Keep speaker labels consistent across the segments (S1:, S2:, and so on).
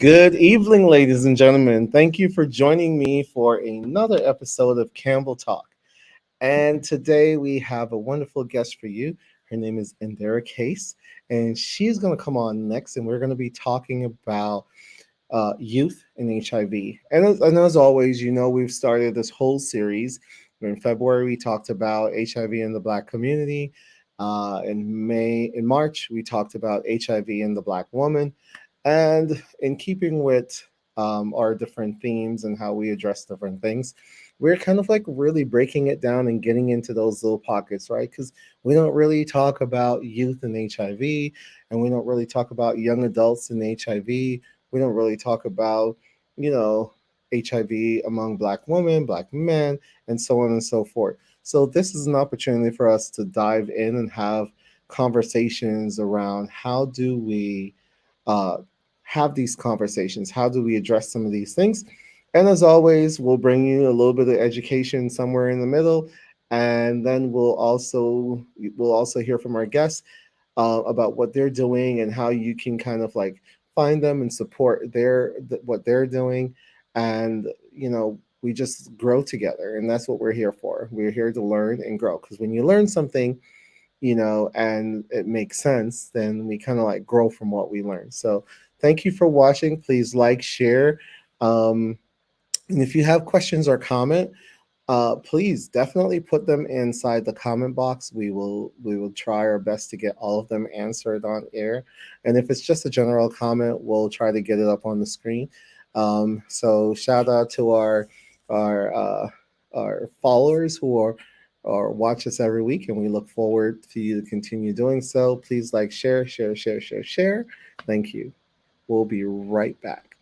S1: Good evening, ladies and gentlemen. Thank you for joining me for another episode of Campbell Talk. And today we have a wonderful guest for you. Her name is Indira Case, and she's going to come on next, and we're going to be talking about youth and HIV. And as always, we've started this whole series. In February, we talked about HIV in the Black community. In March, we talked about HIV in the Black woman. And in keeping with our different themes and how we address different things, we're kind of like really breaking it down and getting into those little pockets, right? Because we don't really talk about youth and HIV, and we don't really talk about young adults and HIV. We don't really talk about, you know, HIV among Black women, Black men, and so on and so forth. So, this is an opportunity for us to dive in and have conversations around how do we uh, have these conversations? How do we address some of these things? And as always, we'll bring you a little bit of education somewhere in the middle, and then we'll also hear from our guests about what they're doing and how you can kind of like find them and support what they're doing, and we just grow together, and that's what we're here for. We're here to learn and grow, because when you learn something, and it makes sense, then we kind of like grow from what we learn. So thank you for watching. Please like, share, um, and if you have questions or comment, please definitely put them inside the comment box. We will try our best to get all of them answered on air. And if it's just a general comment, we'll try to get it up on the screen. So shout out to our our followers who are or watch us every week, and we look forward to you to continue doing so. Please like, share, share, share, share, share. Thank you. We'll be right back.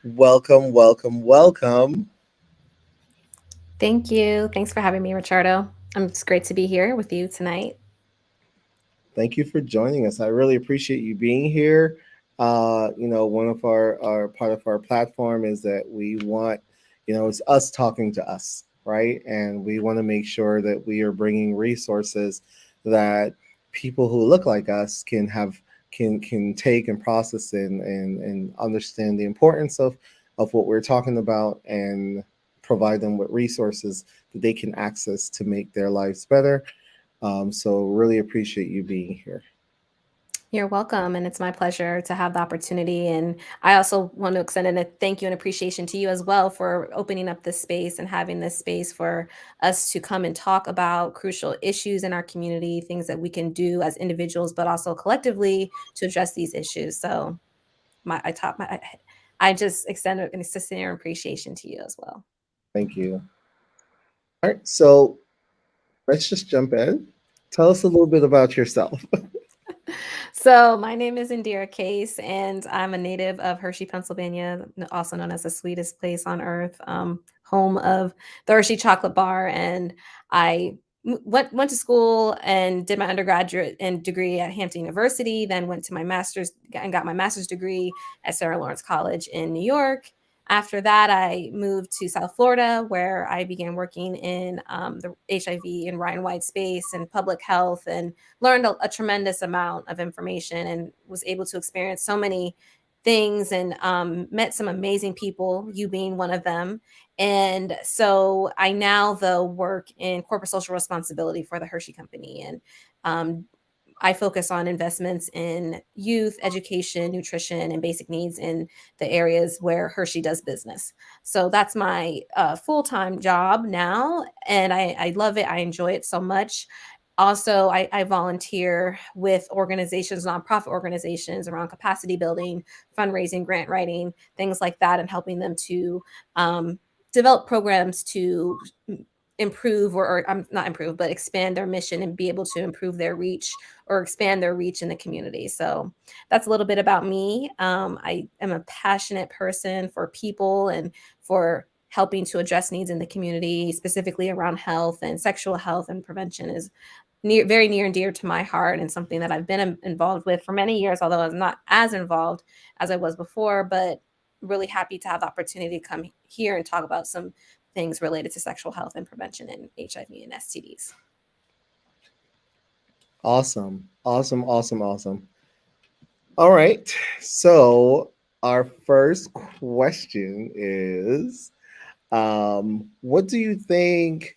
S1: Welcome, welcome, welcome.
S2: Thank you. Thanks for having me, Richardo. It's great to be here with you tonight.
S1: Thank you for joining us. I really appreciate you being here. One of our part of our platform is that we want, it's us talking to us, right? And we want to make sure that we are bringing resources that people who look like us can take and process and understand the importance of what we're talking about, and provide them with resources that they can access to make their lives better. So really appreciate you being here.
S2: You're welcome, and it's my pleasure to have the opportunity. And I also want to extend a thank you and appreciation to you as well for opening up this space and having this space for us to come and talk about crucial issues in our community, things that we can do as individuals, but also collectively to address these issues. So I just extend an sincere appreciation to you as well.
S1: Thank you. All right, so let's just jump in. Tell us a little bit about yourself.
S2: So, my name is Indira Case, and I'm a native of Hershey, Pennsylvania, also known as the sweetest place on earth, home of the Hershey Chocolate Bar. And I went to school and did my undergraduate and degree at Hampton University. Then went to my master's and got my master's degree at Sarah Lawrence College in New York. After that, I moved to South Florida, where I began working in the HIV and Ryan White space and public health, and learned a tremendous amount of information and was able to experience so many things, and met some amazing people, you being one of them. And so I now, though, work in corporate social responsibility for the Hershey Company. And um, I focus on investments in youth, education, nutrition, and basic needs in the areas where Hershey does business. So that's my full-time job now, and I love it. I enjoy it so much. Also, I volunteer with organizations, nonprofit organizations around capacity building, fundraising, grant writing, things like that, and helping them to develop programs to improve or not improve, but expand their mission and be able to improve their reach or expand their reach in the community. So that's a little bit about me. I am a passionate person for people and for helping to address needs in the community, specifically around health, and sexual health and prevention is very near and dear to my heart, and something that I've been involved with for many years, although I'm not as involved as I was before. But really happy to have the opportunity to come here and talk about some things related to sexual health and prevention in HIV and STDs.
S1: Awesome. Awesome. Awesome. Awesome. All right. So our first question is, what do you think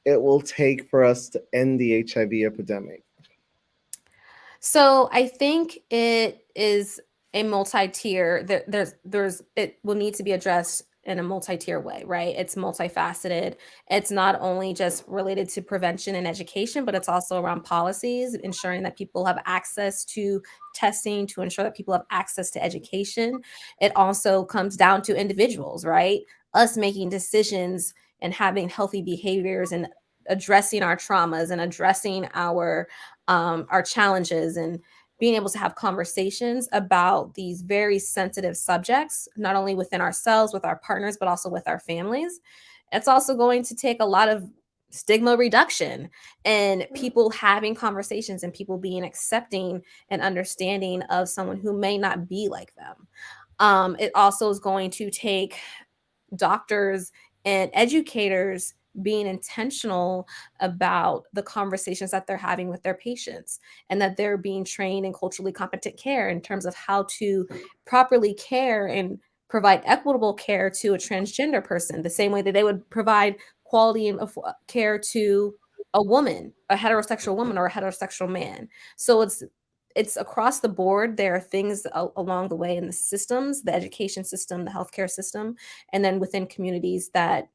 S1: it will take for us to end the HIV epidemic?
S2: So I think it is a multi-tier. There's it will need to be addressed in a multi-tier way, right? It's multifaceted. It's not only just related to prevention and education, but it's also around policies, ensuring that people have access to testing, to ensure that people have access to education. It also comes down to individuals, right? Us making decisions and having healthy behaviors and addressing our traumas and addressing our challenges, and being able to have conversations about these very sensitive subjects, not only within ourselves, with our partners, but also with our families. It's also going to take a lot of stigma reduction and people having conversations and people being accepting and understanding of someone who may not be like them. It also is going to take doctors and educators being intentional about the conversations that they're having with their patients, and that they're being trained in culturally competent care in terms of how to properly care and provide equitable care to a transgender person the same way that they would provide quality of care to a woman, a heterosexual woman, or a heterosexual man. So it's across the board. There are things along the way in the systems, the education system, the healthcare system, and then within communities that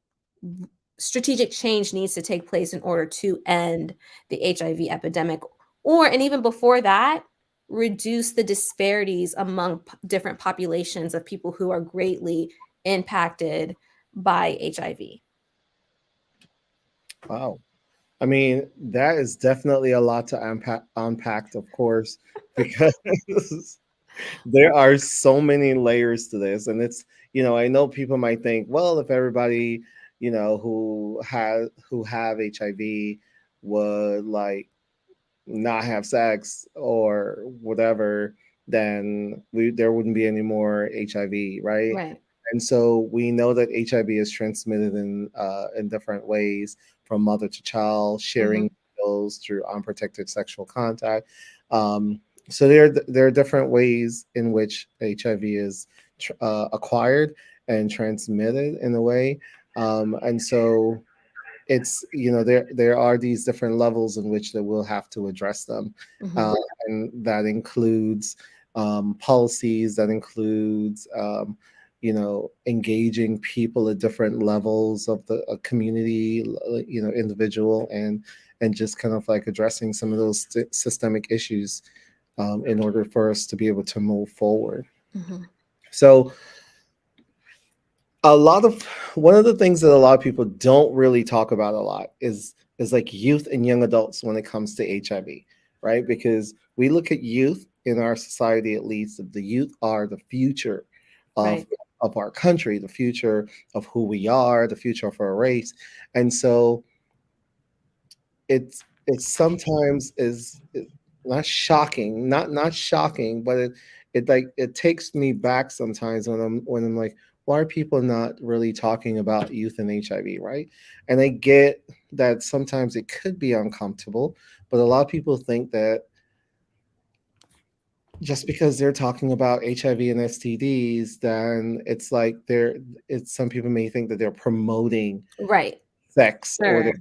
S2: strategic change needs to take place in order to end the HIV epidemic, or and even before that, reduce the disparities among different populations of people who are greatly impacted by HIV.
S1: Wow. I mean, that is definitely a lot to unpack, of course, because there are so many layers to this. And it's, I know people might think, well, if everybody, who have HIV would like not have sex or whatever, then there wouldn't be any more HIV, right?
S2: Right.
S1: And so we know that HIV is transmitted in different ways, from mother to child,
S2: Hmm.
S1: sharing pills through unprotected sexual contact. So there are different ways in which HIV is acquired and transmitted in a way, and so it's there are these different levels in which that we'll have to address them,
S2: Hmm.
S1: uh, and that includes policies, that includes engaging people at different levels of the community, individual, and just kind of like addressing some of those systemic issues, in order for us to be able to move forward.
S2: Hmm.
S1: So a lot of one of the things that a lot of people don't really talk about a lot is like youth and young adults when it comes to HIV, right? Because we look at youth in our society, at least the youth are the future of
S2: Right.
S1: of our country, the future of who we are, the future of our race. And so it sometimes is not shocking, not shocking, but it takes me back sometimes when I'm like, why are people not really talking about youth and HIV, right? And I get that sometimes it could be uncomfortable, but a lot of people think that just because they're talking about HIV and STDs, then it's like it's some people may think that they're promoting
S2: Right.
S1: sex, or
S2: Sure.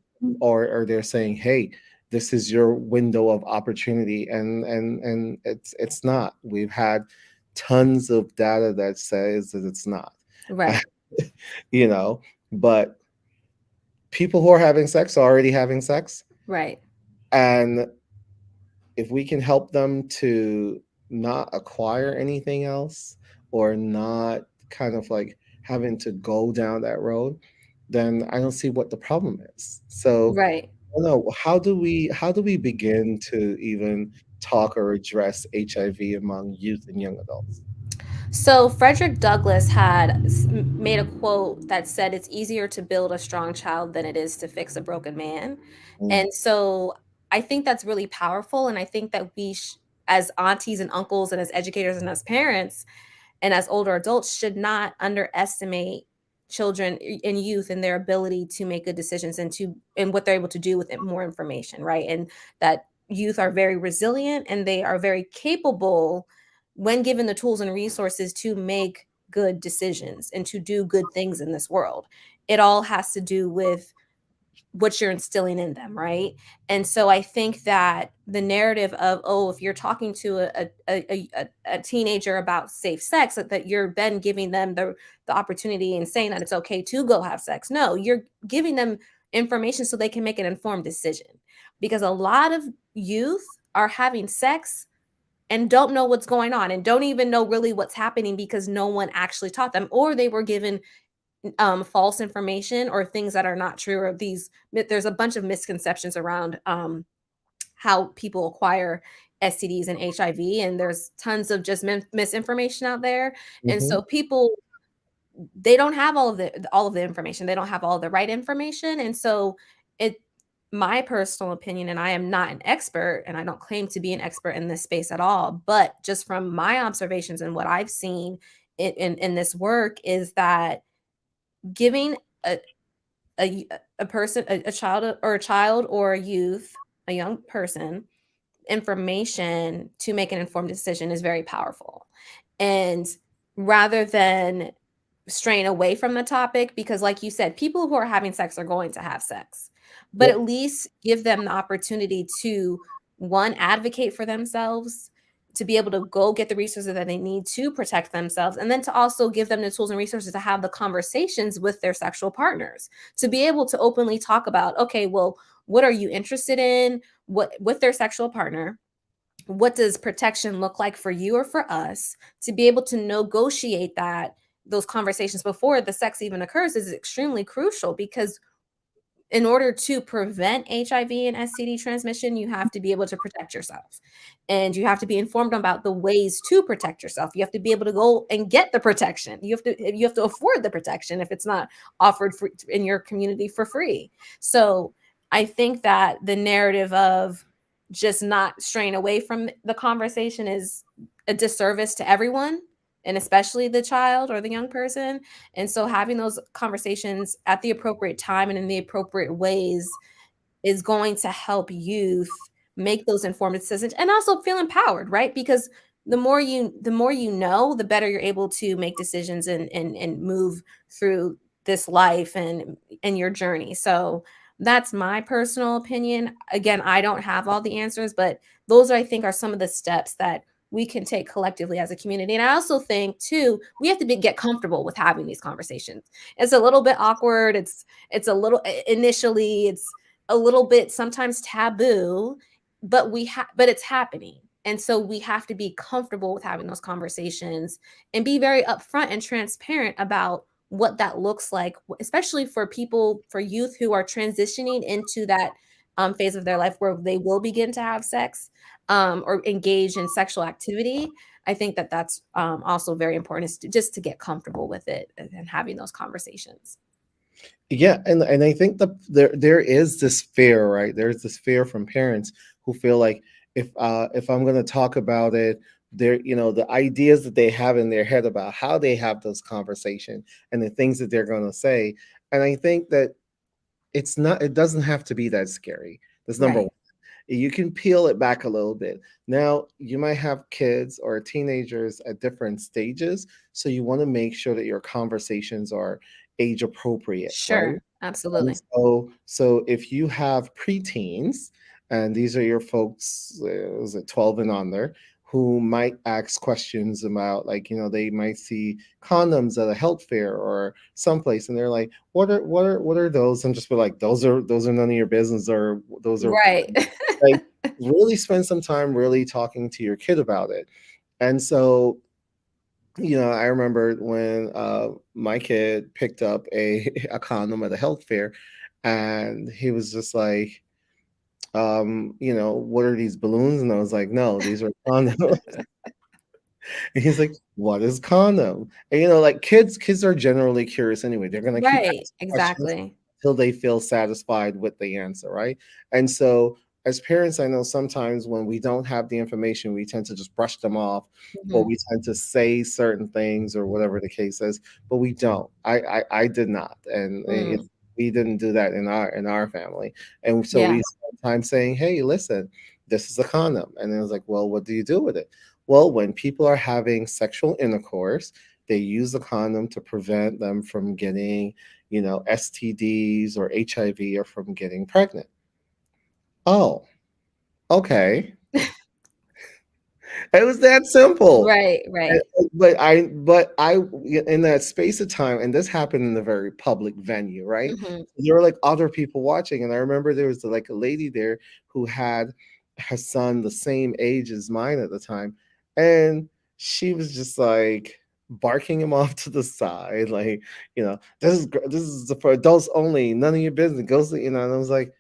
S1: or they're saying, hey, this is your window of opportunity, and it's not. We've had tons of data that says that it's not.
S2: Right.
S1: you know but people who are having sex are already having sex,
S2: Right.
S1: and if we can help them to not acquire anything else, or not kind of like having to go down that road, then I don't see what the problem is. So
S2: Right.
S1: I don't know, how do we begin to even talk or address HIV among youth and young adults?
S2: So Frederick Douglass had made a quote that said, "It's easier to build a strong child than it is to fix a broken man."
S1: Mm,
S2: And so I think that's really powerful, and I think that as aunties and uncles and as educators and as parents and as older adults should not underestimate children and youth and their ability to make good decisions and what they're able to do with more information, right? And that youth are very resilient and they are very capable when given the tools and resources to make good decisions and to do good things in this world. It all has to do with what you're instilling in them, right? And so I think that the narrative of, oh, if you're talking to a teenager about safe sex, that you're then giving them the opportunity and saying that it's okay to go have sex. No, you're giving them information so they can make an informed decision. Because a lot of youth are having sex and don't know what's going on and don't even know really what's happening because no one actually taught them, or they were given false information or things that are not true, or there's a bunch of misconceptions around how people acquire STDs and HIV, and there's tons of just misinformation out there. And
S1: mhm.
S2: so people, they don't have all of the information, they don't have all the right information. And so it my personal opinion, and I am not an expert and I don't claim to be an expert in this space at all, but just from my observations and what I've seen in this work, is that giving a a person, a child or a youth, a young person, information to make an informed decision is very powerful. And rather than straying away from the topic, because like you said, people who are having sex are going to have sex, but
S1: Yep.
S2: at least give them the opportunity to, one, advocate for themselves, to be able to go get the resources that they need to protect themselves, and then to also give them the tools and resources to have the conversations with their sexual partners, to be able to openly talk about, okay, well, what are you interested in, what with their sexual partner, what does protection look like for you or for us, to be able to negotiate those conversations before the sex even occurs is extremely crucial. Because in order to prevent HIV and STD transmission, you have to be able to protect yourself. And you have to be informed about the ways to protect yourself. You have to be able to go and get the protection. You have to afford the protection if it's not offered in your community for free. So I think that the narrative of just not straying away from the conversation is a disservice to everyone, and especially the child or the young person. And so having those conversations at the appropriate time and in the appropriate ways is going to help youth make those informed decisions and also feel empowered, right? Because the more you know, the better you're able to make decisions and move through this life and your journey. So that's my personal opinion. Again, I don't have all the answers, but those I think are some of the steps that we can take collectively as a community. And I also think too, we have to get comfortable with having these conversations. It's a little bit awkward. It's a little initially, it's a little bit sometimes taboo, but it's happening. And so we have to be comfortable with having those conversations and be very upfront and transparent about what that looks like, especially for youth who are transitioning into that phase of their life where they will begin to have sex or engage in sexual activity. I think that that's also very important, is just to get comfortable with it and having those conversations.
S1: Yeah, and I think there is this fear, right? There's this fear from parents who feel like if I'm going to talk about it, the ideas that they have in their head about how they have those conversation and the things that they're going to say. And I think that it doesn't have to be that scary. That's number one.
S2: Right.
S1: You can peel it back a little bit. Now, you might have kids or teenagers at different stages, so you want to make sure that your conversations are age appropriate, right?
S2: Sure.
S1: And
S2: Absolutely.
S1: so if you have preteens, and these are your folks, is it 12 and under, who might ask questions about, like, they might see condoms at a health fair or someplace, and they're like, what are those? And just be like, those are none of your business, or those are
S2: Right.
S1: like, really spend some time really talking to your kid about it. And so I remember when my kid picked up a a condom at a health fair, and he was just like, what are these balloons? And I was like, no, these are condoms. And he's like, "What is condom?" And like kids are generally curious anyway. They're gonna keep
S2: Right,
S1: asking questions
S2: exactly.
S1: till they feel satisfied with the answer, right? And so as parents, I know sometimes when we don't have the information, we tend to just brush them off, or
S2: Mhm,
S1: we tend to say certain things or whatever the case is, but we don't. I did not, and
S2: mm,
S1: we didn't do that in our family. And so
S2: yeah,
S1: we spent time saying, "Hey, listen, this is a condom," and it was like, "Well, what do you do with it?" Well, when people are having sexual intercourse, they use the condom to prevent them from getting, STDs or HIV, or from getting pregnant. Oh, okay. It was that simple.
S2: right, right.
S1: But I in that space of time, and this happened in a very public venue, right?
S2: Mhm,
S1: There were like other people watching, and I remember there was like a lady there who had her son the same age as mine at the time, and she was just like barking him off to the side, like, this is for adults only, none of your business. Goes, and I was like,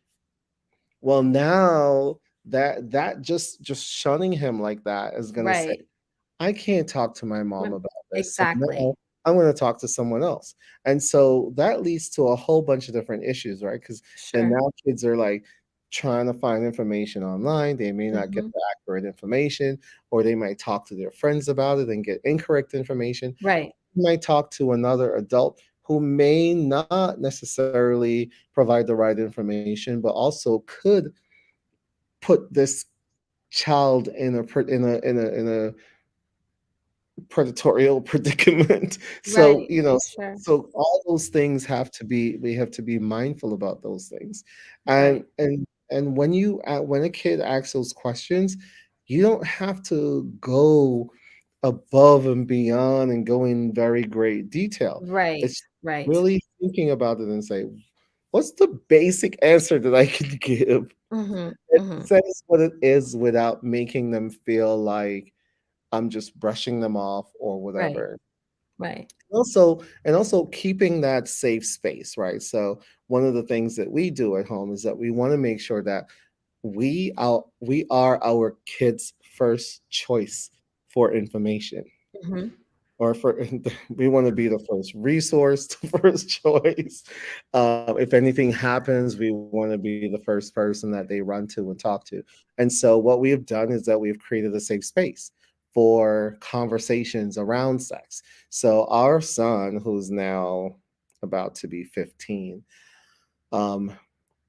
S1: well, now that just shunning him like that is gonna say,
S2: right.
S1: I can't talk to my mom
S2: When
S1: about this. So
S2: exactly.
S1: now I'm going to talk to someone else. And so that leads to a whole bunch of different issues, right? Because then
S2: Sure.
S1: now kids are like trying to find information online. They may not get
S2: Mhm,
S1: the accurate information, or they might talk to their friends about it and get incorrect information.
S2: right,
S1: You might talk to another adult who may not necessarily provide the right information, but also could put this child in a predatorial predicament. So,
S2: right, sure,
S1: so all those things have to be we have to be mindful about those things. And
S2: right,
S1: when a kid asks those questions, you don't have to go above and beyond and go in very great detail.
S2: right,
S1: It's
S2: right.
S1: really thinking about it and say, what's the basic answer that I can give
S2: Mhm,
S1: that
S2: mhm,
S1: says what it is without making them feel like I'm just brushing them off or
S2: right,
S1: whatever.
S2: right.
S1: Also keeping that safe space, right? So one of the things that we do at home is that we want to make sure that we are our kids' first choice for information,
S2: Mhm,
S1: or for we want to be the first resource, the first choice. If anything happens, we want to be the first person that they run to and talk to. And so what we have done is that we've created a safe space for conversations around sex. So our son, who's now about to be 15, um,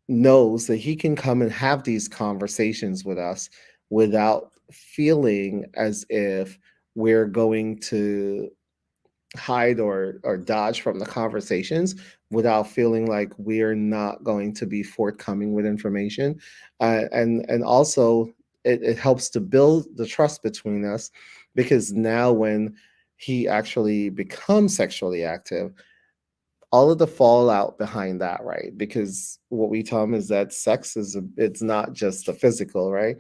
S1: knows that he can come and have these conversations with us without feeling as if we're going to hide or dodge from the conversations, without feeling like we're not going to be forthcoming with information. And also it helps to build the trust between us, because now when he actually becomes sexually active, all of the fallout behind that, right? Because what we tell them is that sex it's not just the physical, right?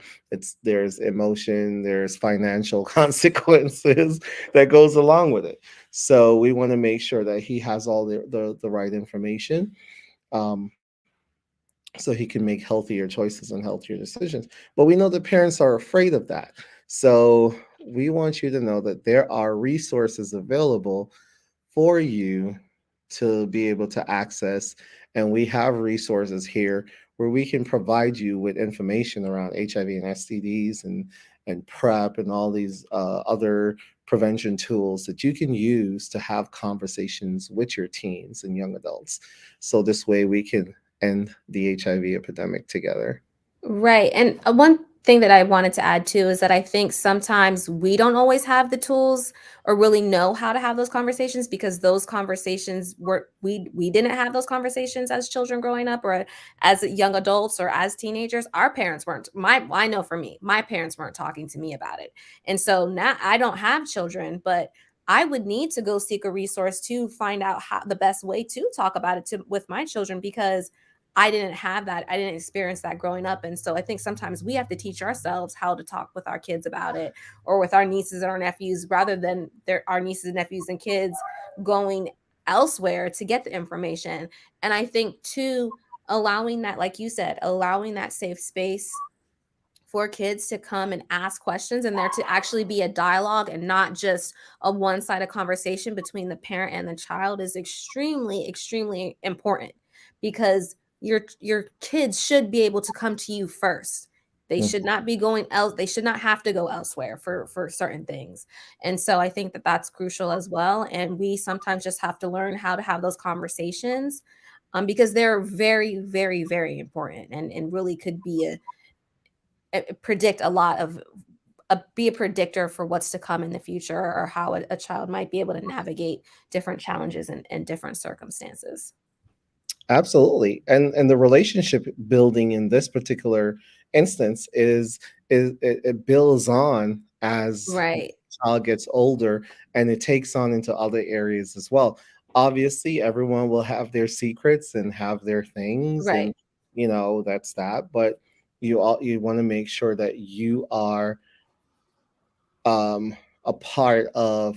S1: There's emotion, there's financial consequences that goes along with it. So we want to make sure that he has all the right information, um, so he can make healthier choices and healthier decisions. But we know that parents are afraid of that. So we want you to know that there are resources available for you to be able to access. And we have resources here where we can provide you with information around HIV and STDs and PrEP and all these other prevention tools that you can use to have conversations with your teens and young adults. So this way we can end the HIV epidemic together.
S2: Right, and, one thing that I wanted to add too is that I think sometimes we don't always have the tools or really know how to have those conversations because those conversations were we didn't have those conversations as children growing up or as young adults or as teenagers. Our parents weren't my I know for me, my parents weren't talking to me about it. And so now I don't have children, but I would need to go seek a resource to find out how the best way to talk about it to with my children because I didn't have that. I didn't experience that growing up. And so I think sometimes we have to teach ourselves how to talk with our kids about it, or with our nieces and our nephews, rather than our nieces and nephews and kids going elsewhere to get the information. And I think too, allowing that, like you said, allowing that safe space for kids to come and ask questions, and there to actually be a dialogue and not just a one-sided conversation between the parent and the child, is extremely, extremely important, because your kids should be able to come to you first. They
S1: Mm.
S2: should not be going else, they should not have to go elsewhere for certain things. And so I think that that's crucial as well, and we sometimes just have to learn how to have those conversations, because they're very, very, very important, and really could be predict a lot of be a predictor for what's to come in the future, or how a child might be able to navigate different challenges and different circumstances.
S1: Absolutely. And the relationship building in this particular instance is it builds on as the
S2: Right.
S1: child gets older, and it takes on into other areas as well. Obviously, everyone will have their secrets and have their things,
S2: Right.
S1: and that's that. But you want to make sure that you are um, a part of.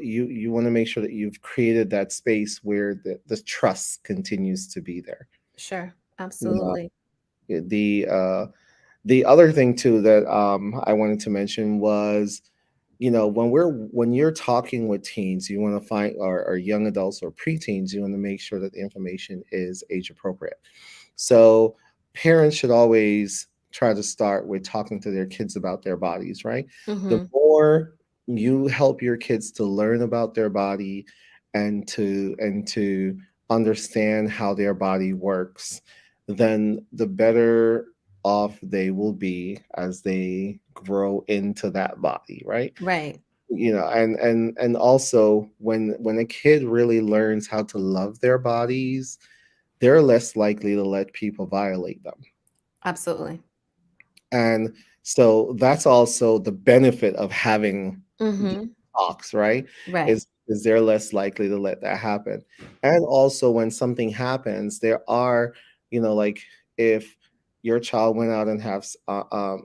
S1: You want to make sure that you've created that space where the trust continues to be there.
S2: Sure.
S1: You know,
S2: Absolutely.
S1: the the other thing too that I wanted to mention was, when you're talking with teens, you want to find, or young adults or preteens, you want to make sure that the information is age appropriate. So parents should always try to start with talking to their kids about their bodies, right? The
S2: Hmm.
S1: more you help your kids to learn about their body, and to understand how their body works, then the better off they will be as they grow into that body, right?
S2: Right.
S1: And also, when a kid really learns how to love their bodies, they're less likely to let people violate them.
S2: Absolutely.
S1: And so that's also the benefit of having these
S2: Hmm.
S1: talks, right?
S2: Right.
S1: Is they're less likely to let that happen. And also, when something happens, there are, like, if your child went out and have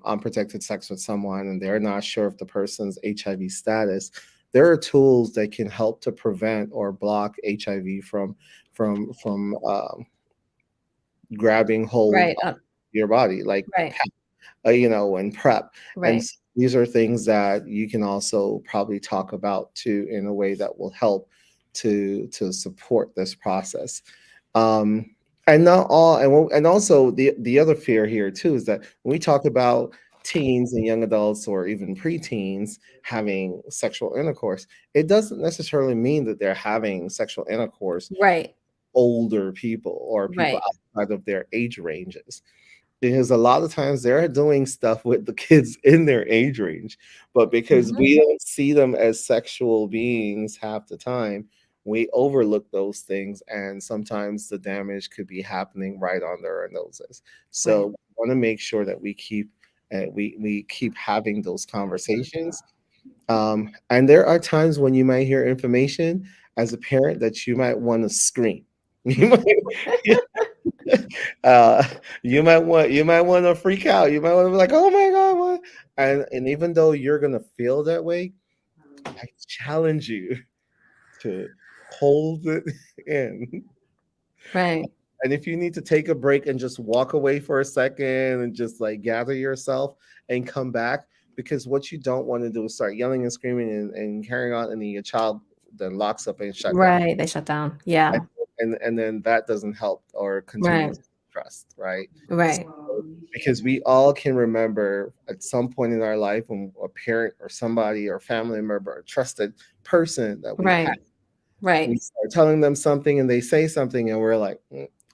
S1: unprotected sex with someone, and they're not sure if the person's HIV status, there are tools that can help to prevent or block HIV from grabbing hold
S2: Right.
S1: of your body, like
S2: Right.
S1: and prep. And
S2: Right.
S1: these are things that you can also probably talk about too, in a way that will help to support this process. Um, and not all, and also the other fear here too is that when we talk about teens and young adults, or even preteens having sexual intercourse, it doesn't necessarily mean that they're having sexual intercourse
S2: Right.
S1: older people or people
S2: Right.
S1: outside of their age ranges, because a lot of times they're doing stuff with the kids in their age range, but because
S2: Hmm.
S1: we don't see them as sexual beings half the time, we overlook those things, and sometimes the damage could be happening right under our noses.
S2: Right.
S1: So we want to make sure that we keep having those conversations. And there are times when you might hear information as a parent that you might want to scream. You might, uh, you might want to freak out. You might want to be like, "Oh my god, what?" And even though you're gonna feel that way, I challenge you to hold it in.
S2: Right.
S1: And if you need to take a break and just walk away for a second and just like gather yourself and come back, because what you don't want to do is start yelling and screaming and carrying on, and then your child then locks up and shut down.
S2: Right. They shut down. Yeah.
S1: And, and then that doesn't help or continue
S2: Right.
S1: trust, right?
S2: Right.
S1: Because we all can remember at some point in our life when a parent or somebody or family member or trusted person that we had,
S2: Right.
S1: we
S2: Right.
S1: start telling them something and they say something and we're like,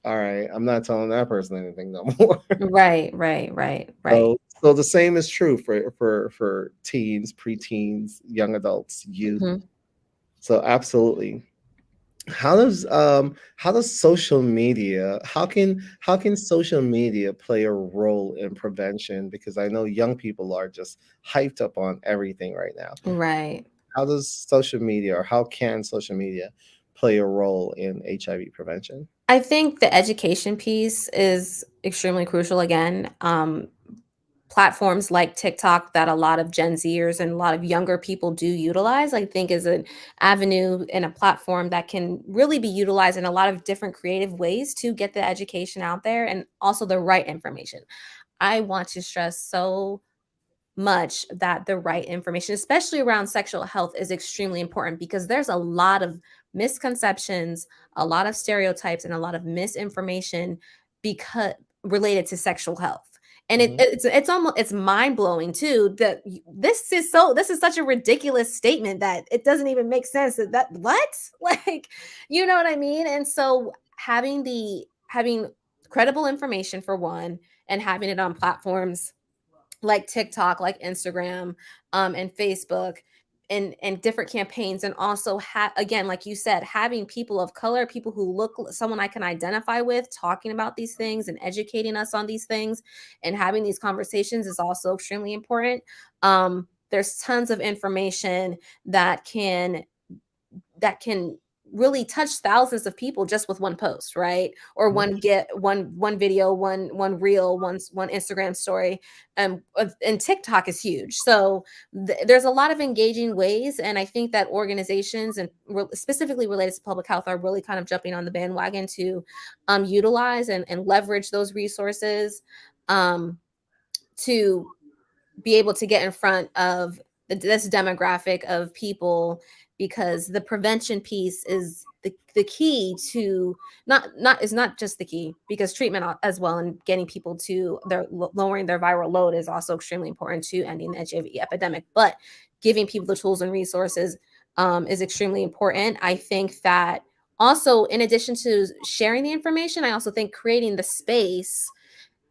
S1: all right, I'm not telling that person anything no more."
S2: Right. Right. Right. Right.
S1: So the same is true for teens, preteens, young adults, youth.
S2: Mhm.
S1: So absolutely. How does social media, how can social media play a role in prevention? Because I know young people are just hyped up on everything right now.
S2: Right.
S1: How does social media, or how can social media play a role in HIV prevention?
S2: I think the education piece is extremely crucial again. Platforms like TikTok that a lot of Gen Zers and a lot of younger people do utilize, I think is an avenue and a platform that can really be utilized in a lot of different creative ways to get the education out there and also the right information. I want to stress so much that the right information, especially around sexual health, is extremely important because there's a lot of misconceptions, a lot of stereotypes, and a lot of misinformation because related to sexual health. And
S1: Hmm.
S2: it's almost it's mind blowing too that this is such a ridiculous statement that it doesn't even make sense that what like you know what I mean. And so having credible information for one, and having it on platforms like TikTok, like Instagram, and Facebook, and different campaigns, and also again, like you said, having people of color, people who look someone I can identify with, talking about these things and educating us on these things, and having these conversations is also extremely important. There's tons of information that can really touch thousands of people just with one post, right? Or one video, one reel, one Instagram story. And TikTok is huge. So there's a lot of engaging ways, and I think that organizations and specifically related to public health are really kind of jumping on the bandwagon to utilize and leverage those resources um, to be able to get in front of this demographic of people, because the prevention piece is the key to not is not just the key, because treatment as well and getting people to their lowering their viral load is also extremely important to ending the HIV epidemic, but giving people the tools and resources is extremely important. I think that also, in addition to sharing the information, I also think creating the space,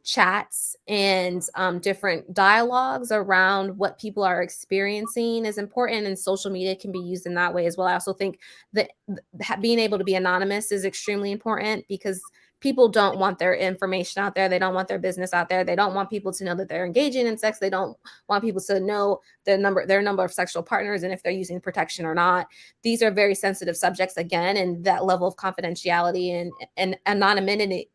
S2: chats, and different dialogues around what people are experiencing is important, and social media can be used in that way as well. I also think that being able to be anonymous is extremely important, because people don't want their information out there, they don't want their business out there, they don't want people to know that they're engaging in sex, they don't want people to know their number of sexual partners and if they're using protection or not. These are very sensitive subjects again, and that level of confidentiality and anonymity,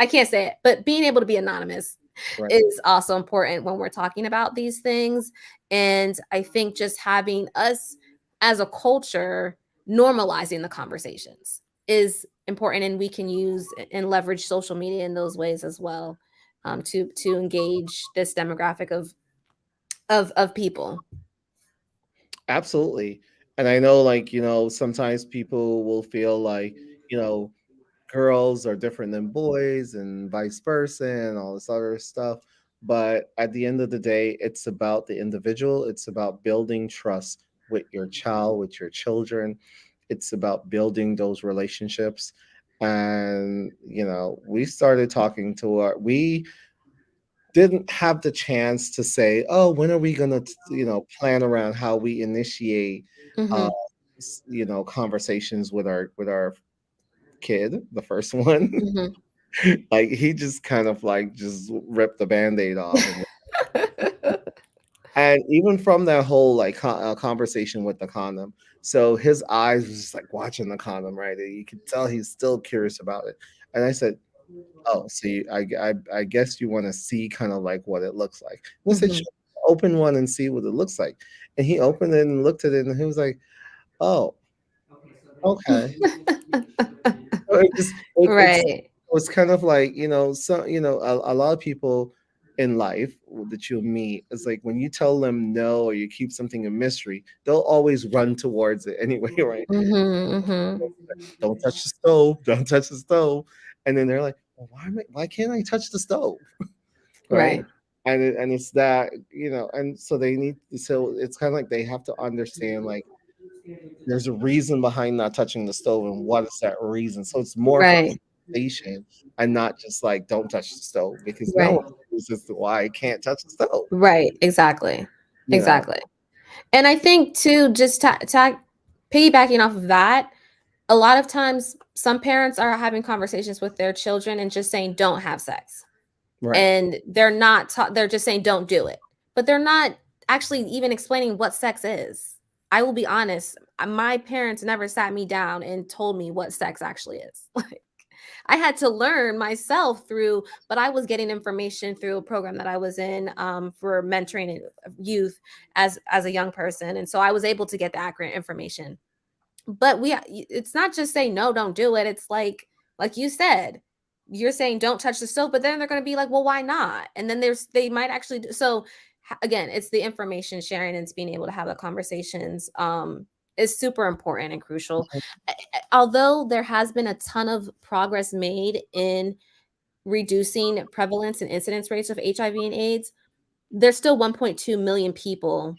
S2: I can't say it, but being able to be anonymous
S1: Right.
S2: is also important when we're talking about these things. And I think just having us as a culture normalizing the conversations is important, and we can use and leverage social media in those ways as well, to engage this demographic of people.
S1: Absolutely. And I know, like, sometimes people will feel like, you know, girls are different than boys and vice versa and all this other stuff. But at the end of the day, it's about the individual. It's about building trust with your child, with your children. It's about building those relationships. And, we started talking to we didn't have the chance to say, oh, when are we going to, plan around how we initiate, uh,
S2: Hmm.
S1: conversations with our kid, the first one.
S2: Hmm.
S1: Like, he just kind of like just ripped the band-aid off, and even from that whole like conversation with the condom, so his eyes was just like watching the condom, right? And you could tell he's still curious about it. And I said, oh, so I guess you want to see kind of like what it looks like. And I said,
S2: Hmm.
S1: sure, open one and see what it looks like. And he opened it and looked at it, and he was like, oh, okay. So
S2: Right.
S1: it's kind of like, so a lot of people in life that you'll meet, it's like when you tell them no or you keep something a mystery, they'll always run towards it anyway. Right?
S2: Hmm. Hmm.
S1: Don't touch the stove, don't touch the stove. And then they're like, well, why can't I touch the stove? Right?
S2: Right.
S1: And it's that, and so so it's kind of like they have to understand, like, there's a reason behind not touching the stove, and what is that reason? So it's more of a
S2: Right.
S1: conversation, and not just like don't touch the stove, because no
S2: Right.
S1: one knows as to why I can't touch the stove.
S2: Right, exactly.
S1: You know,
S2: Exactly. And I think too, just piggybacking off of that, a lot of times some parents are having conversations with their children and just saying, "Don't have sex."
S1: right?
S2: And they're just saying, "Don't do it." But they're not actually even explaining what sex is. I will be honest, my parents never sat me down and told me what sex actually is. Like, I had to learn myself through, but I was getting information through a program that I was in, for mentoring youth as a young person, and so I was able to get the accurate information. But it's not just say no, don't do it. It's like you said, you're saying don't touch the stove, but then they're going to be like, well, why not? And then they might actually so again, it's the information sharing and it's being able to have the conversations, is super important and crucial. Although there has been a ton of progress made in reducing prevalence and incidence rates of HIV and AIDS, there's still 1.2 million people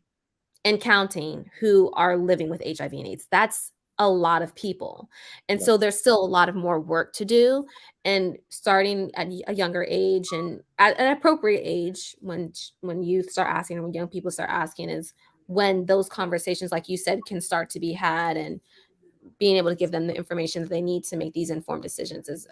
S2: and counting who are living with HIV and AIDS. That's a lot of people. And so there's still a lot of more work to do. And starting at a younger age and at an appropriate age, when youth start asking and when young people start asking, is when those conversations, like you said, can start to be had, and being able to give them the information that they need to make these informed decisions is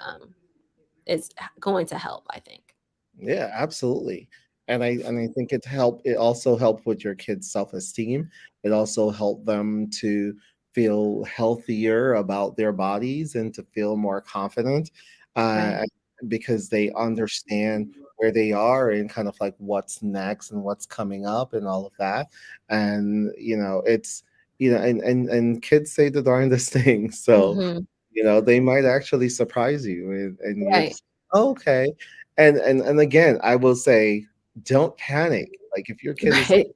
S2: going to help, I think.
S1: Yeah, absolutely. And I think it also helped with your kids' self-esteem. It also helped them to feel healthier about their bodies and to feel more confident, uh,
S2: Right.
S1: because they understand where they are and kind of like what's next and what's coming up and all of that. And it's and kids say the darndest things. So
S2: Hmm.
S1: they might actually surprise you, and you're
S2: Right.
S1: just, "Oh, okay." And again, I will say, don't panic. Like, if your kid is
S2: Right.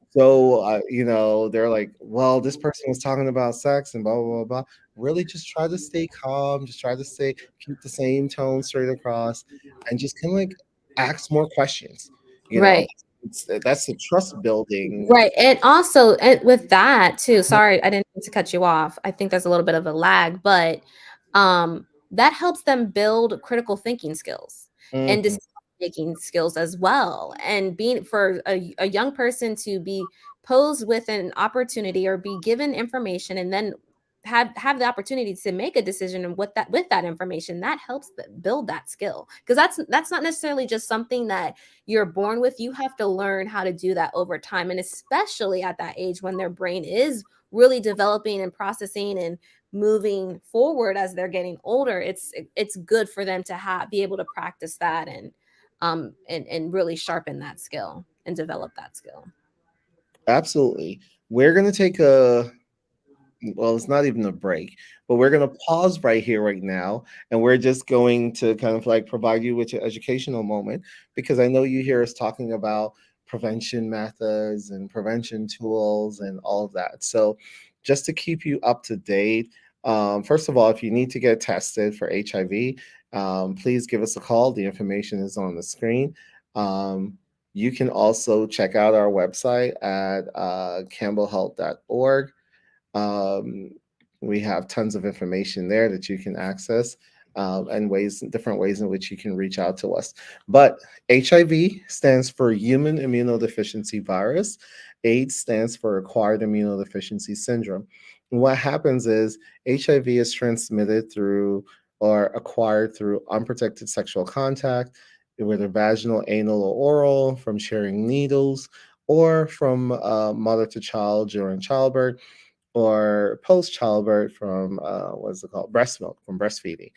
S1: so, they're like, "Well, this person was talking about sex and blah, blah, blah, blah." Really just try to stay calm, just try to keep the same tone straight across, and just kinda, like, ask more questions, you know?
S2: Right.
S1: That's the trust building.
S2: Right, and also, and with that too, sorry, I didn't mean to cut you off. I think there's a little bit of a lag, but, that helps them build critical thinking skills and
S1: Mhm.
S2: decision-making skills as well, and being for a young person to be posed with an opportunity or be given information and then have the opportunity to make a decision, and with that information, that helps build that skill, because that's not necessarily just something that you're born with. You have to learn how to do that over time, and especially at that age when their brain is really developing and processing and moving forward as they're getting older. It's good for them to have be able to practice that, and really sharpen that skill and develop that skill.
S1: Absolutely. We're gonna take a well, it's not even a break, but we're going to pause right here, right now. And we're just going to kind of like provide you with an educational moment, because I know you hear us talking about prevention methods and prevention tools and all of that. So, just to keep you up to date, first of all, if you need to get tested for HIV, please give us a call. The information is on the screen. Um, you can also check out our website at campbellhealth.org. um, we have tons of information there that you can access, and different ways in which you can reach out to us. But HIV stands for Human Immunodeficiency Virus. AIDS stands for Acquired Immunodeficiency Syndrome. And what happens is HIV is transmitted through or acquired through unprotected sexual contact, whether vaginal, anal, or oral, from sharing needles, or from mother to child during childbirth, or post childbirth from what's it called, breast milk, from breastfeeding.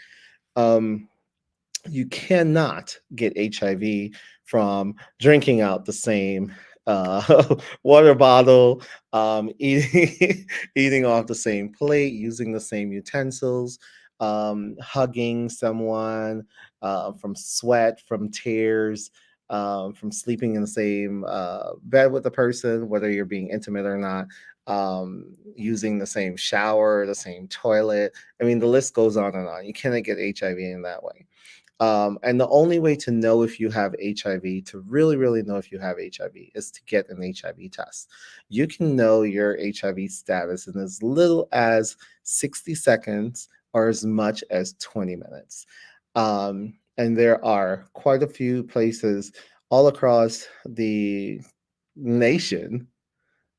S1: Um, you cannot get HIV from drinking out the same water bottle, eating eating off the same plate, using the same utensils, hugging someone, from sweat, from tears, from sleeping in the same bed with the person, whether you're being intimate or not, using the same shower, the same toilet. I mean, the list goes on and on. You cannot get HIV in that way. And the only way to know if you have HIV, to really, really know if you have HIV, is to get an HIV test. You can know your HIV status in as little as 60 seconds or as much as 20 minutes. And there are quite a few places all across the nation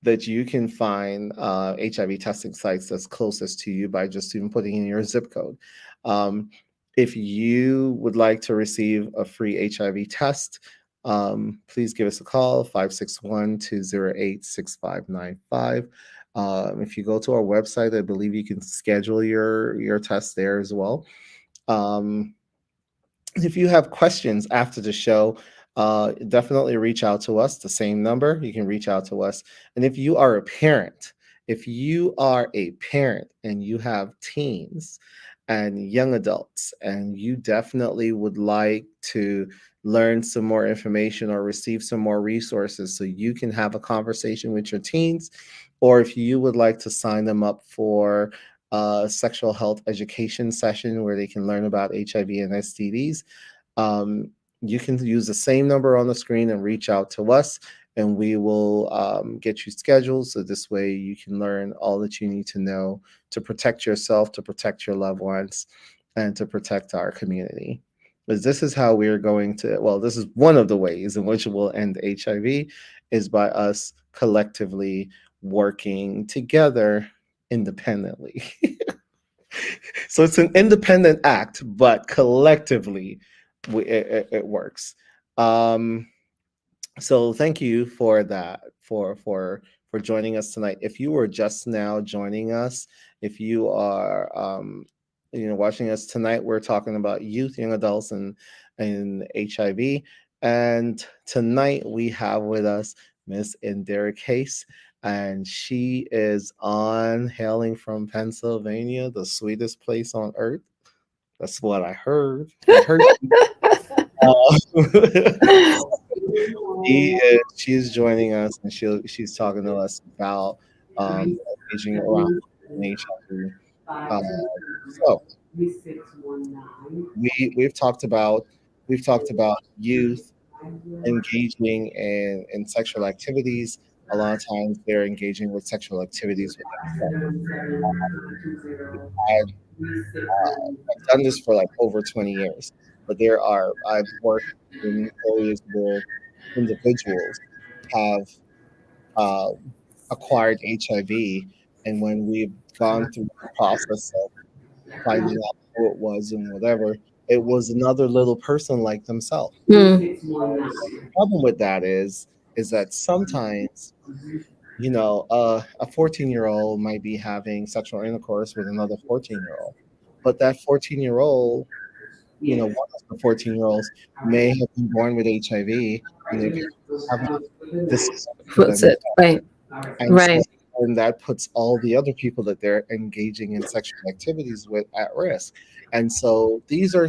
S1: that you can find HIV testing sites that's closest to you by just even putting in your zip code. Um, if you would like to receive a free HIV test, please give us a call, 561-208-6595. If you go to our website, I believe you can schedule your test there as well. Um, if you have questions after the show, definitely reach out to us. The same number, you can reach out to us. And if you are a parent and you have teens and young adults, and you definitely would like to learn some more information or receive some more resources so you can have a conversation with your teens, or if you would like to sign them up for a sexual health education session where they can learn about HIV and STDs, um, you can use the same number on the screen and reach out to us, and we will get you scheduled so this way you can learn all that you need to know to protect yourself, to protect your loved ones, and to protect our community. Because this is how we're going to, well, this is one of the ways in which we'll end HIV, is by us collectively working together independently. So it's an independent act, but collectively, it works. Um, so thank you for that, for joining us tonight. If you were just now joining us, if you are watching us tonight, we're talking about youth, young adults, and HIV. And tonight we have with us Miss Indira Case, and she is on hailing from Pennsylvania, the sweetest place on earth. That's what I heard. I heard. She's joining us, and she's talking to us about engaging around HIV. Uh, so we've talked about youth engaging in sexual activities. A lot of times they're engaging with sexual activities with themselves. I've, I've done this for like over 20 years, but I've worked in areas where individuals have acquired HIV, and when we've gone through the process of finding out who it was and whatever, it was another little person like themselves.
S2: Mm.
S1: The problem with that is that sometimes, a 14-year-old might be having sexual intercourse with another 14-year-old, but that 14-year-old, one of the 14-year-olds may have been born with HIV, and their parents haven't discovered it for
S2: Puts
S1: them.
S2: it right,
S1: And so,
S2: right,
S1: and that puts all the other people that they're engaging in sexual activities with at risk. And so these are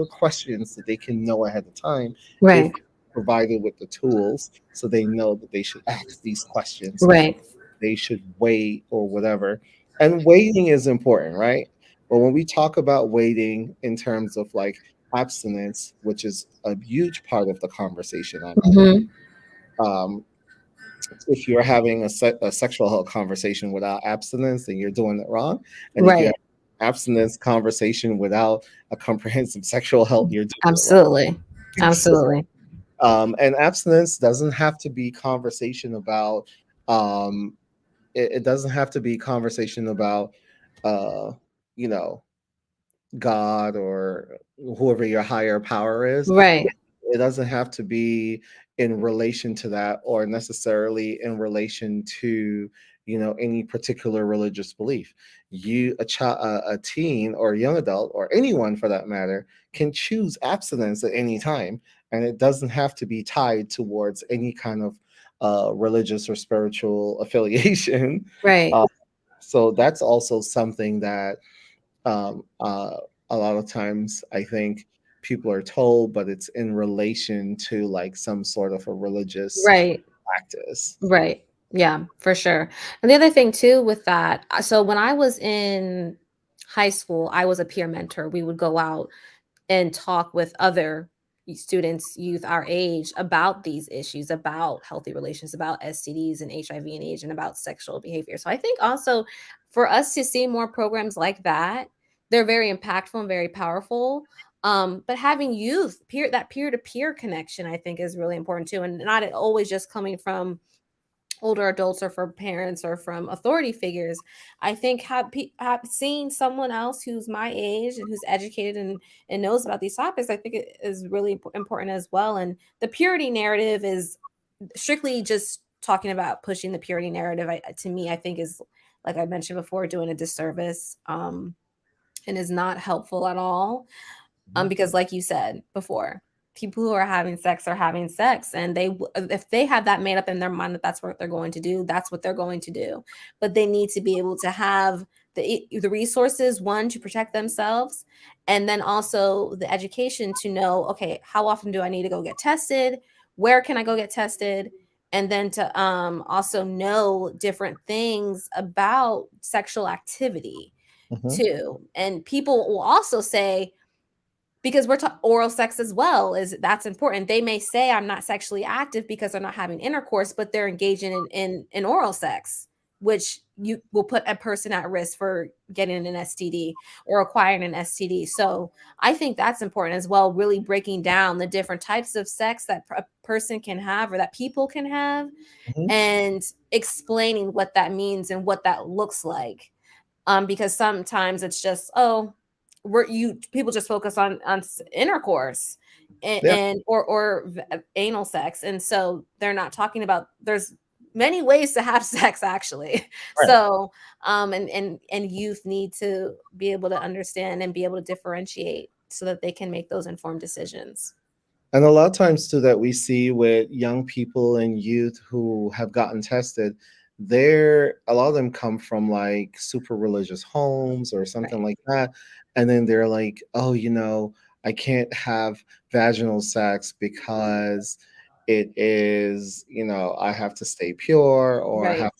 S1: questions that they can know ahead of time if
S2: right,
S1: provided with the tools, so they know that they should ask these questions,
S2: right.
S1: they should wait or whatever. And waiting is important, right? But when we talk about waiting in terms of like abstinence, which is a huge part of the conversation I'm having,
S2: Hmm.
S1: um, if you're having a sexual health conversation without abstinence, then you're doing it wrong. And if you have
S2: Right.
S1: abstinence conversation without a comprehensive sexual health, you're doing it wrong.
S2: Absolutely.
S1: So,
S2: Absolutely.
S1: and abstinence doesn't have to be conversation about. Um, it doesn't have to be conversation about, uh, you know, God or whoever your higher power is.
S2: Right.
S1: It doesn't have to be in relation to that or necessarily in relation to any particular religious belief. A child, a teen or a young adult or anyone for that matter can choose abstinence at any time, and it doesn't have to be tied towards any kind of religious or spiritual affiliation.
S2: Right.
S1: uh, so that's also something that um, uh, a lot of times I think people are told, but it's in relation to like some sort of a religious
S2: Right.
S1: practice.
S2: Right. Yeah, for sure. And the other thing too with that, so when I was in high school, I was a peer mentor. We would go out and talk with other students, youth our age about these issues, about healthy relations, about STDs and HIV and AIDS, and about sexual behavior. So I think also for us to see more programs like that, they're very impactful and very powerful. But having youth peer to peer connection, I think, is really important too, and not always just coming from older adults or from parents or from authority figures. I think seeing someone else who's my age and who's educated and knows about these topics, I think it is really important as well. And the purity narrative is strictly just talking about pushing the purity narrative. To me, I think is, like I mentioned before, doing a disservice, and is not helpful at all. Because like you said before, people who are having sex, and if they have that made up in their mind that that's what they're going to do, that's what they're going to do. But they need to be able to have the resources, one, to protect themselves, and then also the education to know, okay, how often do I need to go get tested? Where can I go get tested? And then to also know different things about sexual activity
S1: Mhm.
S2: too. And people will also say, because we're oral sex as well, is that's important. They may say I'm not sexually active because they're not having intercourse, but they're engaging in oral sex, which you will put a person at risk for getting an STD or acquiring an STD. So I think that's important as well, really breaking down the different types of sex that a person can have or that people can have,
S1: Mhm.
S2: and explaining what that means and what that looks like. Because sometimes it's just, oh, people just focus on intercourse
S1: Yeah.
S2: or anal sex, and so they're not talking about there's many ways to have sex actually.
S1: Right.
S2: So and youth need to be able to understand and be able to differentiate so that they can make those informed decisions.
S1: And a lot of times too that we see with young people and youth who have gotten tested, they're a lot of them come from like super religious homes or something
S2: Right.
S1: like that. And then they're like, oh, I can't have vaginal sex because it is, I have to stay pure, or I
S2: Right.
S1: have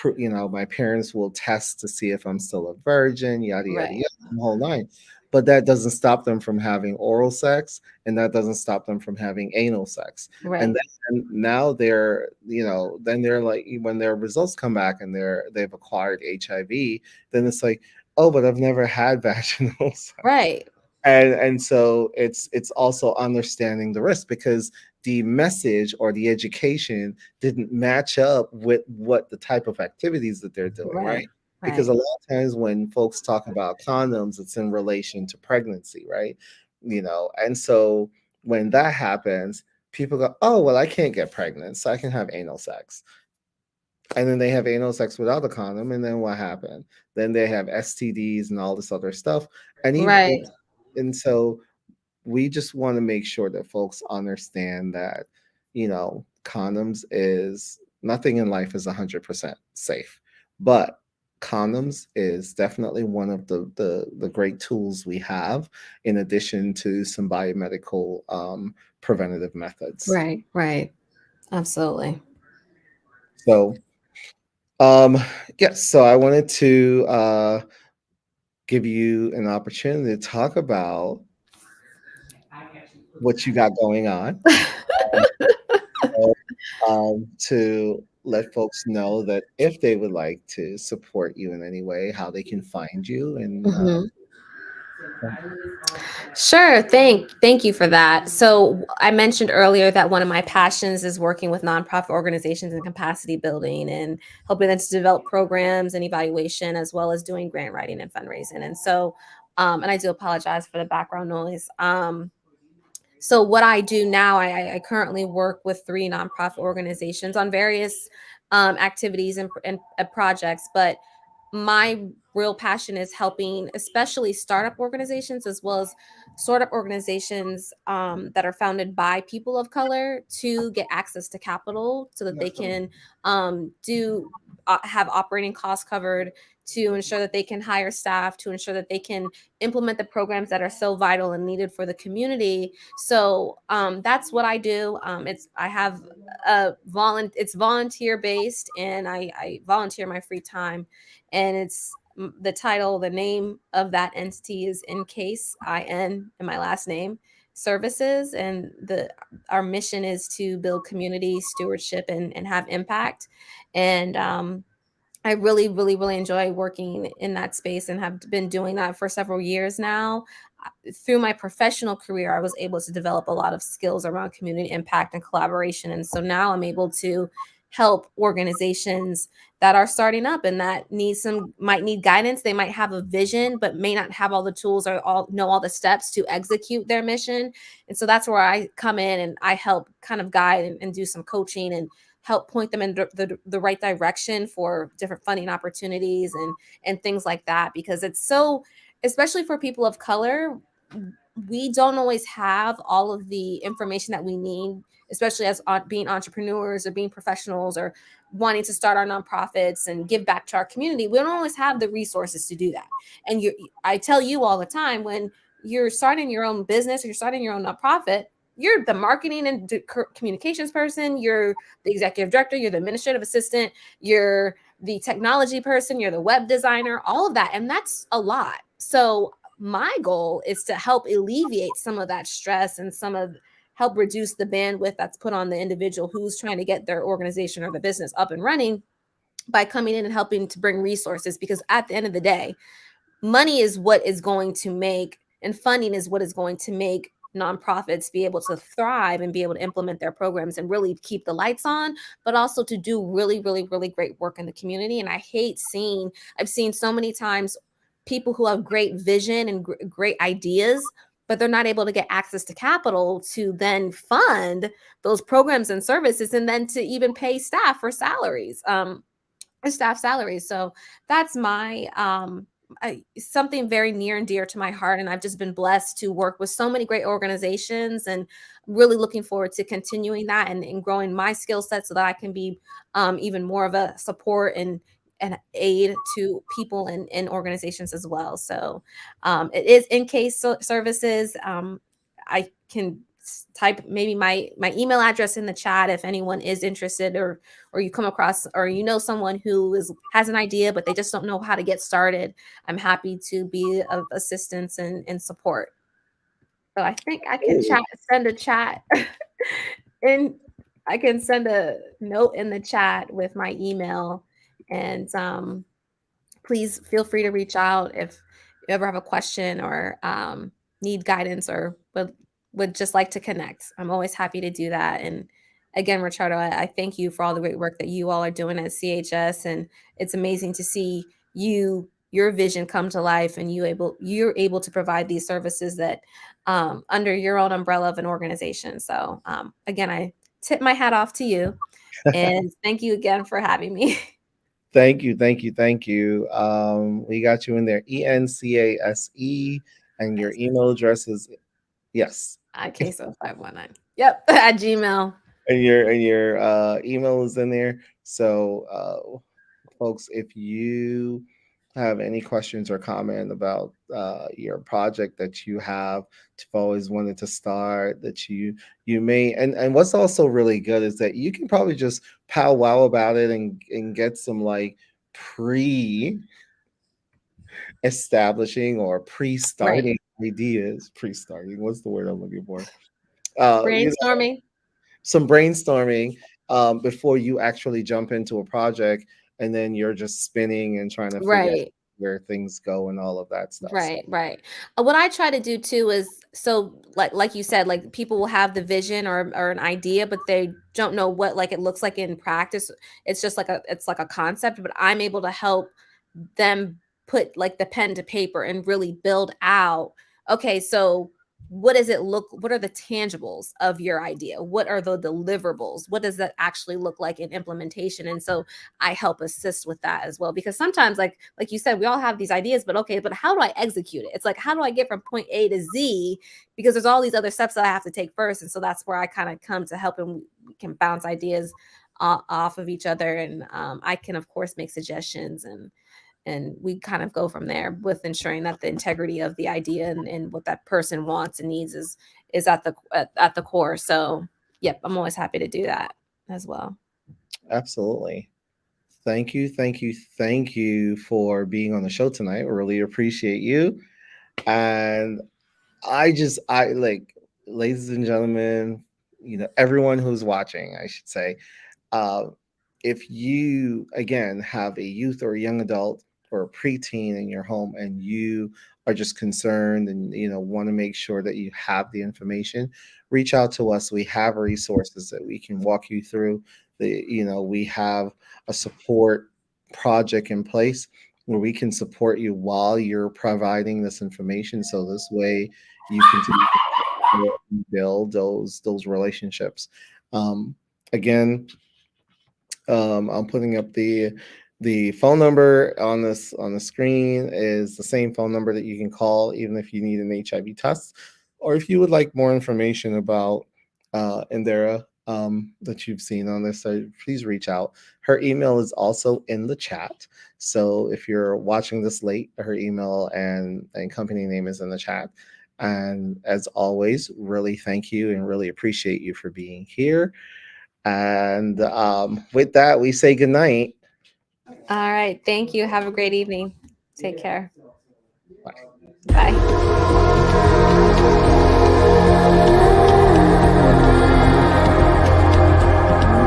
S1: to, my parents will test to see if I'm still a virgin, yada, yada,
S2: Right.
S1: yada, the whole nine. But that doesn't stop them from having oral sex, and that doesn't stop them from having anal sex. And
S2: Right.
S1: then now then they're like, when their results come back and they've acquired HIV, then it's like, oh, but I've never had vaginal sex.
S2: Right.
S1: And so it's also understanding the risk, because the message or the education didn't match up with what the type of activities that they're doing, right?
S2: Right.
S1: Because
S2: Right.
S1: a lot of times when folks talk about condoms, it's in relation to pregnancy, right? And so when that happens, people go, oh, well, I can't get pregnant, so I can have anal sex. And then they have anal sex without a condom, and then what happened? Then they have STDs and all this other stuff. And even
S2: Right.
S1: and so we just want to make sure that folks understand that, condoms is nothing in life is 100% safe, but condoms is definitely one of the great tools we have, in addition to some biomedical preventative methods.
S2: Right. Right. Absolutely.
S1: So, um, yes, so I wanted to give you an opportunity to talk about what you got going on. So, to let folks know that if they would like to support you in any way, how they can find you. And
S2: Mhm. Sure. Thank you for that. So I mentioned earlier that one of my passions is working with nonprofit organizations and capacity building and helping them to develop programs and evaluation, as well as doing grant writing and fundraising. And so, and I do apologize for the background noise. So what I do now, I currently work with 3 nonprofit organizations on various activities and projects, but my real passion is helping especially startup organizations, as well as startup organizations that are founded by people of color, to get access to capital so that they can do have operating costs covered, to ensure that they can hire staff, to ensure that they can implement the programs that are so vital and needed for the community. So that's what I do. It's I have it's volunteer based, and I volunteer my free time, and it's the title, the name of that entity is In Case, in my last name, services, and the our mission is to build community stewardship and have impact. And I really, really, really enjoy working in that space and have been doing that for several years now. Through my professional career, I was able to develop a lot of skills around community impact and collaboration. And so now I'm able to help organizations that are starting up and that need some might need guidance. They might have a vision but may not have all the tools or all know all the steps to execute their mission. And so that's where I come in and I help kind of guide and do some coaching and help point them in the right direction for different funding opportunities and things like that, because it's so, especially for people of color, we don't always have all of the information that we need, especially as being entrepreneurs or being professionals or wanting to start our nonprofits and give back to our community. We don't always have the resources to do that. And I tell you all the time, when you're starting your own business or you're starting your own nonprofit, you're the marketing and communications person, you're the executive director, you're the administrative assistant, you're the technology person, you're the web designer, all of that. And that's a lot. So my goal is to help alleviate some of that stress and some of help reduce the bandwidth that's put on the individual who's trying to get their organization or the business up and running by coming in and helping to bring resources. Because at the end of the day, money is what is going to make, and funding is what is going to make nonprofits be able to thrive and be able to implement their programs and really keep the lights on, but also to do really, really, really great work in the community. And I hate seeing, I've seen so many times people who have great vision and great ideas, but they're not able to get access to capital to then fund those programs and services and then to even pay staff for salaries. Staff salaries. So that's my something very near and dear to my heart. And I've just been blessed to work with so many great organizations and really looking forward to continuing that and growing my skill set so that I can be even more of a support and aid to people and organizations as well. So it is in case services. I can type maybe my email address in the chat if anyone is interested, or you come across or you know someone who has an idea but they just don't know how to get started. I'm happy to be of assistance and support. So I think I can
S1: Oh,
S2: send a chat and I can send a note in the chat with my email, and please feel free to reach out if you ever have a question or need guidance or would just like to connect. I'm always happy to do that. And again, Ricardo, I thank you for all the great work that you all are doing at CHS. And it's amazing to see your vision come to life and you're able to provide these services that under your own umbrella of an organization. So again, I tip my hat off to you and thank you again for having me.
S1: thank you, thank you, thank you. We got you in there, ENCASE, and your
S2: Yes.
S1: email address is yes,
S2: IKSO 519. Yep, at Gmail.
S1: and your email is in there. So, folks, if you have any questions or comment about your project that you have, you've always wanted to start, that you may, and what's also really good is that you can probably just powwow about it and get some like pre establishing or
S2: Right.
S1: pre-starting ideas. Pre-starting, what's the word I'm looking for? You
S2: Brainstorming.
S1: some brainstorming before you actually jump into a project, and then you're just spinning and trying to figure out
S2: Right.
S1: where things go and all of that stuff. So
S2: Right, right. What I try to do too is, so like you said, like people will have the vision or an idea, but they don't know what like it looks like in practice. It's just like it's like a concept, but I'm able to help them put like the pen to paper and really build out, okay, so what are the tangibles of your idea? What are the deliverables? What does that actually look like in implementation? And so I help assist with that as well, because sometimes like you said, we all have these ideas, but okay, but how do I execute it? It's like, how do I get from point A to Z? Because there's all these other steps that I have to take first. And so that's where I kind of come to help, and we can bounce ideas off of each other. And I can of course make suggestions, and we kind of go from there with ensuring that the integrity of the idea and what that person wants and needs is at the core. So yep, I'm always happy to do that as well.
S1: absolutely. Thank you, thank you, thank you for being on the show tonight. I really appreciate you. And I like, ladies and gentlemen, everyone who's watching, I should say, uh, if you again have a youth or a young adult or a preteen in your home and you are just concerned and want to make sure that you have the information, reach out to us. We have resources that we can walk you through. We have a support project in place where we can support you while you're providing this information. So this way you continue to build those relationships. Um, Again, I'm putting up the phone number on the screen is the same phone number that you can call even if you need an HIV test, or if you would like more information about Indira that you've seen on this site, please reach out. Her email is also in the chat. So if you're watching this late, her email and company name is in the chat. And as always, really thank you and really appreciate you for being here. And with that, we say goodnight.
S2: All right. Thank you. Have a great evening. Take care.
S1: Bye.
S2: Bye.